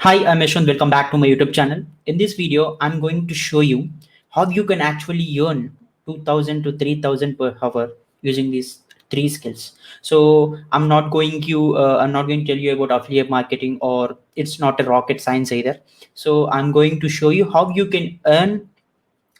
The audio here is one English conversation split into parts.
Hi, I'm Yaswanth. Welcome back to my YouTube channel. In this video, I'm going to show you how you can actually earn 2000 to 3000 per hour using these three skills. So I'm not going to tell you about affiliate marketing, or it's not a rocket science either. So I'm going to show you how you can earn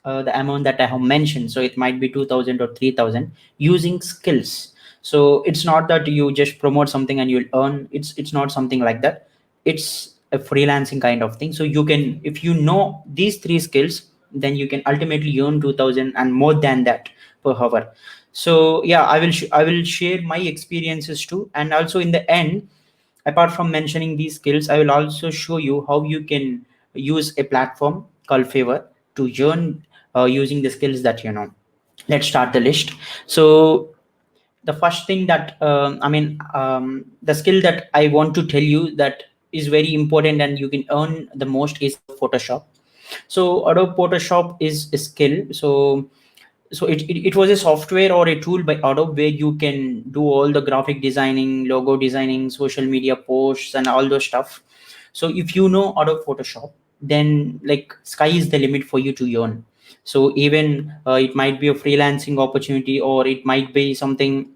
the amount that I have mentioned. So it might be 2000 or 3000 using skills. So it's not that you just promote something and you'll earn. It's not something like that. It's a freelancing kind of thing. So you can, if you know these three skills, then you can ultimately earn 2000 and more than that per hour. So yeah, I will share my experiences too, and also in the end, apart from mentioning these skills, I will also show you how you can use a platform called Favor to earn using the skills that you know. Let's start the list. So the first thing that the skill that I want to tell you that is very important and you can earn the most is Photoshop. So Adobe Photoshop is a skill. So it was a software or a tool by Adobe where you can do all the graphic designing, logo designing, social media posts, and all those stuff. So if you know Adobe Photoshop, then like sky is the limit for you to earn. So even it might be a freelancing opportunity, or it might be something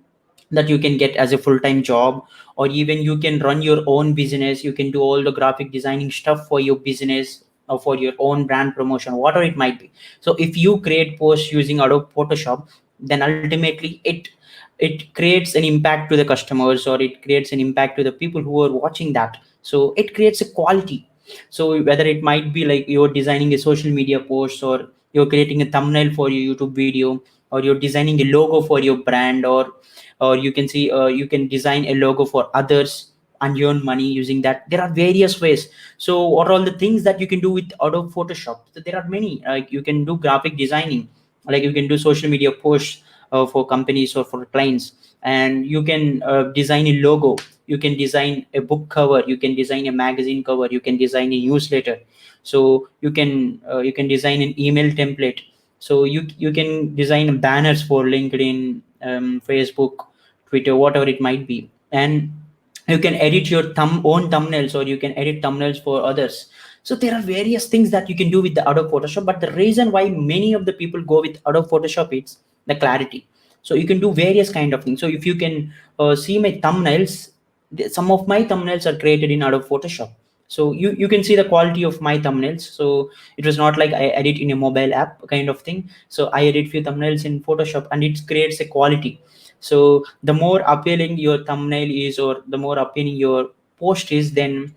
that you can get as a full-time job, or even you can run your own business. You can do all the graphic designing stuff for your business or for your own brand promotion, whatever it might be. So if you create posts using Adobe Photoshop, then ultimately it creates an impact to the customers, or it creates an impact to the people who are watching that. So it creates a quality. So whether it might be like you're designing a social media post, or you're creating a thumbnail for your YouTube video, or you're designing a logo for your brand, or you can see you can design a logo for others and earn money using that. There are various ways. So what are all the things that you can do with Adobe Photoshop? So there are many. Like you can do graphic designing, like you can do social media posts for companies or for clients, and you can design a logo. You can design a book cover, you can design a magazine cover, you can design a newsletter. So you can design an email template. So you can design banners for LinkedIn, Facebook, Twitter, whatever it might be. And you can edit your own thumbnails, or you can edit thumbnails for others. So there are various things that you can do with the Adobe Photoshop, but the reason why many of the people go with Adobe Photoshop is the clarity. So you can do various kind of things. So if you can see my thumbnails, some of my thumbnails are created in Adobe Photoshop. So you can see the quality of my thumbnails. So it was not like I edit in a mobile app kind of thing. So I edit few thumbnails in Photoshop, and it creates a quality. So the more appealing your thumbnail is, or the more appealing your post is, then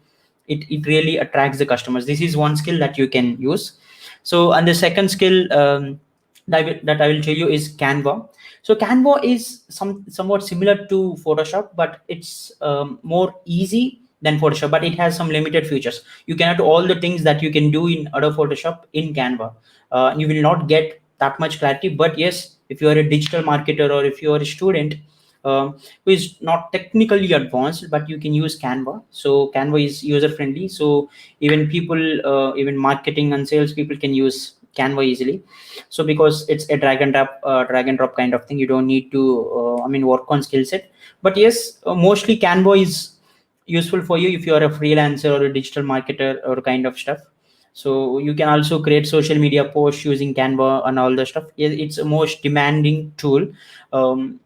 it really attracts the customers. This is one skill that you can use. So, and the second skill that I will tell you is Canva. So Canva is somewhat similar to Photoshop, but it's more easy than Photoshop, but it has some limited features. You cannot do all the things that you can do in Adobe Photoshop in Canva. You will not get that much clarity. But yes, if you are a digital marketer, or if you are a student who is not technically advanced, but you can use Canva. So Canva is user friendly. So even people, even marketing and sales people can use Canva easily. So because it's a drag and drop kind of thing, you don't need to work on skill set. But yes, mostly Canva is useful for you if you are a freelancer or a digital marketer or kind of stuff. So you can also create social media posts using Canva and all the stuff. It's a most demanding tool um,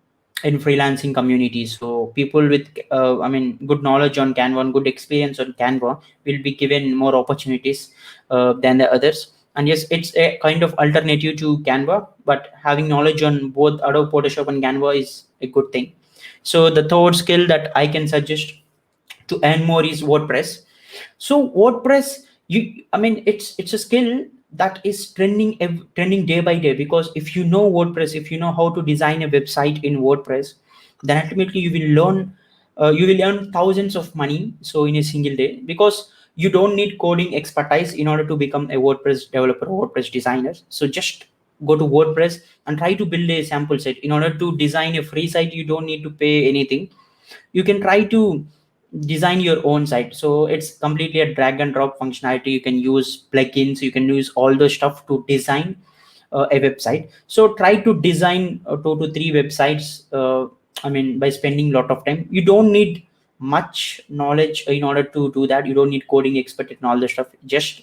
in freelancing communities. So people with good knowledge on Canva and good experience on Canva will be given more opportunities than the others. And yes, it's a kind of alternative to Canva, but having knowledge on both Adobe Photoshop and Canva is a good thing. So the third skill that I can suggest to earn more is WordPress. So WordPress, it's a skill that is trending day by day, because if you know WordPress, if you know how to design a website in WordPress, then ultimately you will earn thousands of money so in a single day, because you don't need coding expertise in order to become a WordPress developer or WordPress designer. So just go to WordPress and try to build a sample set. In order to design a free site, you don't need to pay anything. You can try to design your own site. So it's completely a drag and drop functionality. You can use plugins, you can use all the stuff to design a website. So try to design 2 to 3 websites by spending a lot of time. You don't need much knowledge in order to do that. You don't need coding expert and all this stuff. Just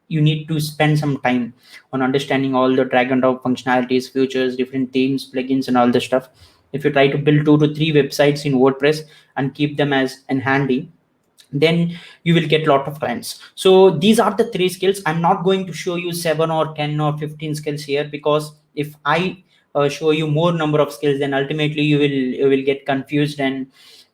you need to spend some time on understanding all the drag and drop functionalities, features, different themes, plugins, and all this stuff. If you try to build 2 to 3 websites in WordPress and keep them as in handy, then you will get a lot of clients. So these are the 3 skills. I'm not going to show you 7 or 10 or 15 skills here, because if I show you more number of skills, then ultimately you will get confused. And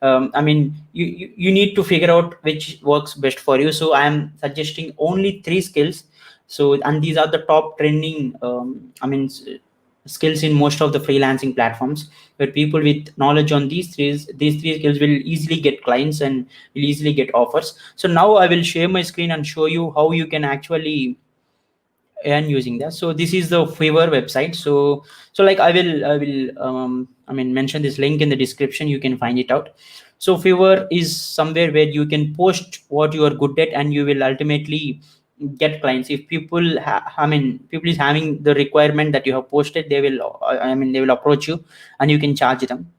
I mean, you need to figure out which works best for you. So I am suggesting only 3 skills. So, and these are the top trending skills in most of the freelancing platforms, where people with knowledge on these three skills will easily get clients and will easily get offers. So now I will share my screen and show you how you can actually earn using that. So this is the Fiverr website. So like I will mention this link in the description. You can find it out. So Fiverr is somewhere where you can post what you are good at, and you will ultimately get clients. If people is having the requirement that you have posted, they will approach you, and you can charge them.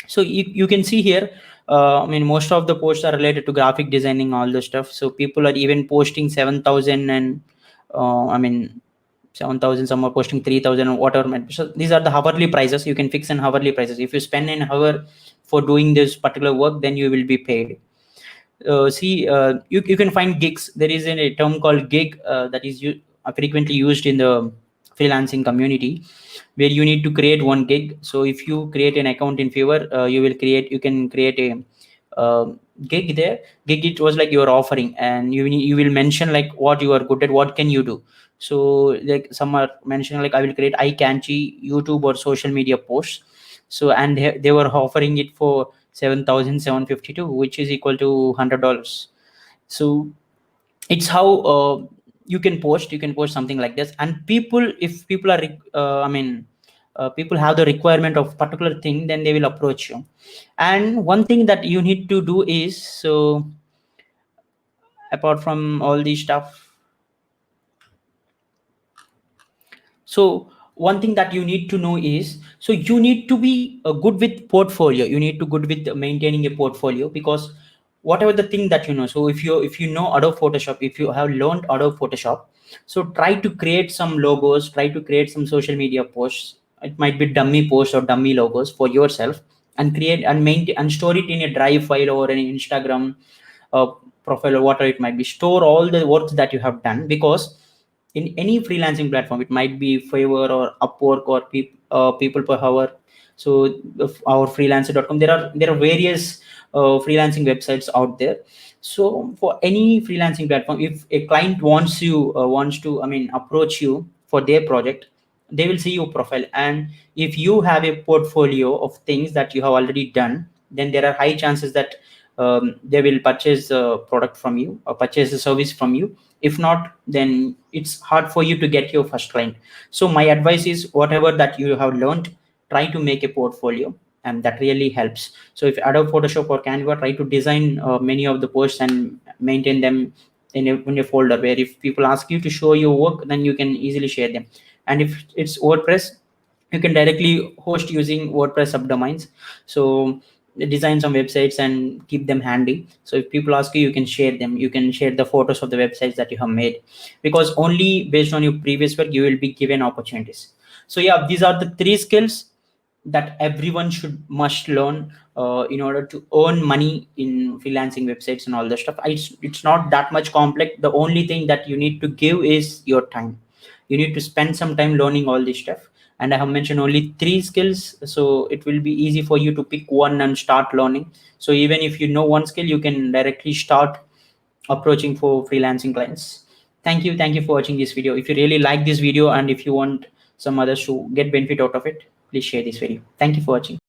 So you can see here, most of the posts are related to graphic designing, all the stuff. So people are even posting 7,000 and 7,000, some are posting 3,000 or whatever. So these are the hourly prices. You can fix an hourly prices. If you spend an hour for doing this particular work, then you will be paid. You can find gigs. There is a term called gig that is frequently used in the freelancing community, where you need to create one gig. So if you create an account in Fiverr, you can create a gig there. Gig, it was like you are offering, and you will mention like what you are good at, what can you do. So like some are mentioning like, I will create eye catchy YouTube or social media posts. So and they were offering it for 7,752, which is equal to $100. So it's how you can post something like this. And if people are people have the requirement of particular thing, then they will approach you. And one thing that you need to do is, so apart from all these stuff, so one thing that you need to know is, so you need to be good with portfolio. You need to good with maintaining a portfolio, because whatever the thing that you know, so if you know Adobe Photoshop, if you have learned Adobe Photoshop, so try to create some logos, try to create some social media posts. It might be dummy posts or dummy logos for yourself, and create and maintain and store it in a drive file or an Instagram uh, profile or whatever it might be. Store all the works that you have done, because in any freelancing platform, it might be Fiverr or Upwork or people per hour. So our freelancer.com, there are various freelancing websites out there. So for any freelancing platform, if a client wants to approach you for their project, they will see your profile. And if you have a portfolio of things that you have already done, then there are high chances that they will purchase the product from you or purchase the service from you. If not, then it's hard for you to get your first client. So my advice is, whatever that you have learned, try to make a portfolio, and that really helps. So if Adobe Photoshop or Canva, try to design many of the posts and maintain them in a folder, where if people ask you to show your work, then you can easily share them. And if it's WordPress, you can directly host using WordPress subdomains. So design some websites and keep them handy. So if people ask you, you can share them. You can share the photos of the websites that you have made, because only based on your previous work you will be given opportunities. So yeah, these are the 3 skills that everyone should must learn in order to earn money in freelancing websites and all the stuff. It's not that much complex. The only thing that you need to give is your time. You need to spend some time learning all this stuff. And I have mentioned only 3 skills, so it will be easy for you to pick one and start learning. So even if you know one skill, you can directly start approaching for freelancing clients. Thank you for watching this video. If you really like this video, and if you want some others to get benefit out of it, please share this video. Thank you for watching.